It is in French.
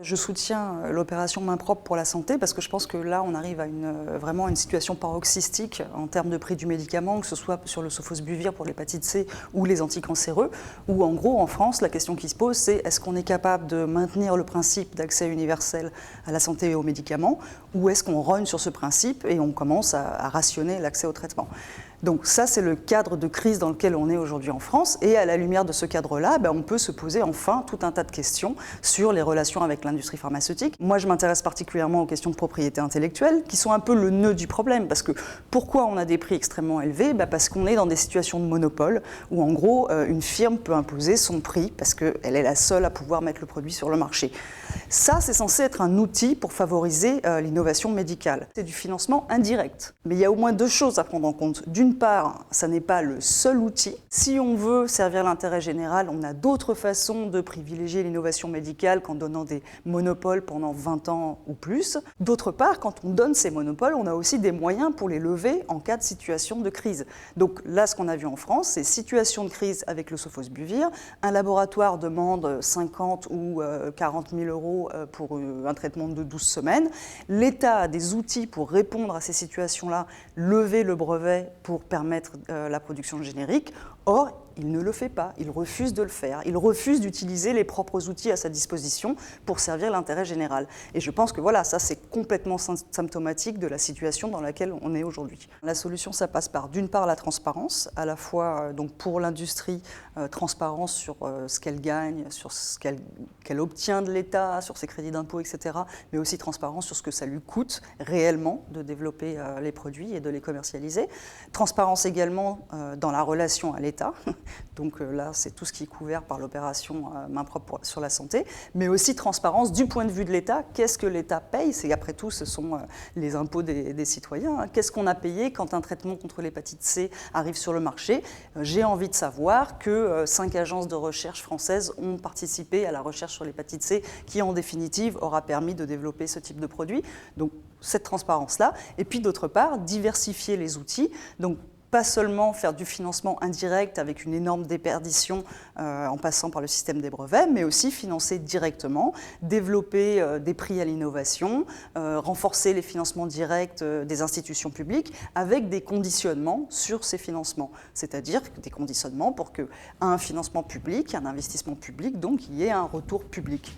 Je soutiens l'opération Main propre pour la santé parce que je pense que là, on arrive à vraiment une situation paroxystique en termes de prix du médicament, que ce soit sur le sofosbuvir pour l'hépatite C ou les anticancéreux, où en gros, en France, la question qui se pose, c'est est-ce qu'on est capable de maintenir le principe d'accès universel à la santé et aux médicaments, ou est-ce qu'on rogne sur ce principe et on commence à rationner l'accès au traitement. Donc ça, c'est le cadre de crise dans lequel on est aujourd'hui en France. Et à la lumière de ce cadre-là, on peut se poser enfin tout un tas de questions sur les relations avec l'industrie pharmaceutique. Moi, je m'intéresse particulièrement aux questions de propriété intellectuelle, qui sont un peu le nœud du problème. Parce que pourquoi on a des prix extrêmement élevés ? Parce qu'on est dans des situations de monopole, où en gros, une firme peut imposer son prix, parce qu'elle est la seule à pouvoir mettre le produit sur le marché. Ça, c'est censé être un outil pour favoriser l'innovation médicale. C'est du financement indirect. Mais il y a au moins deux choses à prendre en compte. D'une part, ça n'est pas le seul outil. Si on veut servir l'intérêt général, on a d'autres façons de privilégier l'innovation médicale qu'en donnant des monopoles pendant 20 ans ou plus. D'autre part, quand on donne ces monopoles, on a aussi des moyens pour les lever en cas de situation de crise. Donc là, ce qu'on a vu en France, c'est situation de crise avec le sofosbuvir. Un laboratoire demande 50 ou 40 000 euros pour un traitement de 12 semaines. L'État a des outils pour répondre à ces situations-là, lever le brevet pour permettre la production générique. Or, il ne le fait pas, il refuse de le faire, il refuse d'utiliser les propres outils à sa disposition pour servir l'intérêt général. Et je pense que voilà, ça c'est complètement symptomatique de la situation dans laquelle on est aujourd'hui. La solution, ça passe par d'une part la transparence, à la fois donc pour l'industrie, transparence sur ce qu'elle gagne, sur ce qu'elle obtient de l'État, sur ses crédits d'impôt, etc., mais aussi transparence sur ce que ça lui coûte réellement de développer les produits et de les commercialiser. Transparence également dans la relation à l'État. Donc là, c'est tout ce qui est couvert par l'opération Main propre sur la santé, mais aussi transparence du point de vue de l'État. Qu'est-ce que l'État paye ? C'est après tout, ce sont les impôts des citoyens. Qu'est-ce qu'on a payé quand un traitement contre l'hépatite C arrive sur le marché ? J'ai envie de savoir que 5 agences de recherche françaises ont participé à la recherche sur l'hépatite C, qui en définitive aura permis de développer ce type de produit. Donc cette transparence-là. Et puis d'autre part, diversifier les outils. Donc pas seulement faire du financement indirect avec une énorme déperdition en passant par le système des brevets, mais aussi financer directement, développer des prix à l'innovation, renforcer les financements directs des institutions publiques avec des conditionnements sur ces financements. C'est-à-dire des conditionnements pour qu'un financement public, un investissement public, donc il y ait un retour public.